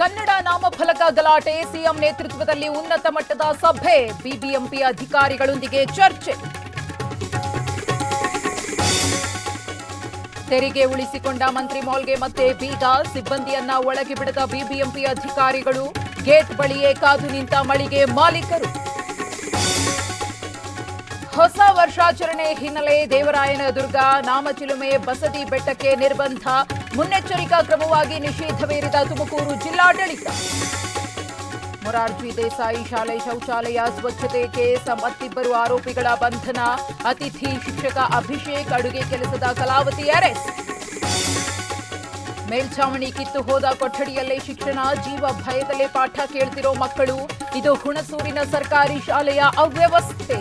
ಕನ್ನಡ ನಾಮಫಲಕ ಗಲಾಟೆ, ಸಿಎಂ ನೇತೃತ್ವದಲ್ಲಿ ಉನ್ನತ ಮಟ್ಟದ ಸಭೆ, ಬಿಬಿಎಂಪಿ ಅಧಿಕಾರಿಗಳೊಂದಿಗೆ ಚರ್ಚೆ. ತೆರಿಗೆ ಉಳಿಸಿಕೊಂಡ ಮಂತ್ರಿ ಮಾಲ್ಗೆ ಮತ್ತೆ ಬೀಗ, ಸಿಬ್ಬಂದಿಯನ್ನ ಒಳಗೆ ಬಿಡದ ಬಿಬಿಎಂಪಿ ಅಧಿಕಾರಿಗಳು, ಗೇಟ್ ಬಳಿಯೇ ಕಾದು ನಿಂತ ಮಳಿಗೆ ಮಾಲೀಕರು. ಹೊಸ ವರ್ಷಾಚರಣೆ ಹಿನ್ನೆಲೆ ದೇವರಾಯನದುರ್ಗ, ನಾಮಚಿಲುಮೆ, ಬಸದಿ ಬೆಟ್ಟಕ್ಕೆ ನಿರ್ಬಂಧ, ಮುನ್ನೆಚ್ಚರಿಕಾ ಕ್ರಮವಾಗಿ ನಿಷೇಧವೇರಿದ ತುಮಕೂರು ಜಿಲ್ಲಾಡಳಿತ. ಮೊರಾರ್ಜಿ ದೇಸಾಯಿ ಶಾಲೆ ಶೌಚಾಲಯ ಸ್ವಚ್ಛತೆ ಕೇಸ್, ಮತ್ತಿಬ್ಬರು ಆರೋಪಿಗಳ ಬಂಧನ, ಅತಿಥಿ ಶಿಕ್ಷಕ ಅಭಿಷೇಕ್, ಅಡುಗೆ ಕೆಲಸದ ಕಲಾವತಿ ಅರೆಸ್ಟ್. ಮೇಲ್ಛಾವಣಿ ಕಿತ್ತು ಹೋದ ಕೊಠಡಿಯಲ್ಲೇ ಶಿಕ್ಷಣ, ಜೀವ ಭಯದಲ್ಲೇ ಪಾಠ ಕೇಳ್ತಿರೋ ಮಕ್ಕಳು, ಇದು ಹುಣಸೂರಿನ ಸರ್ಕಾರಿ ಶಾಲೆಯ ಅವ್ಯವಸ್ಥೆ.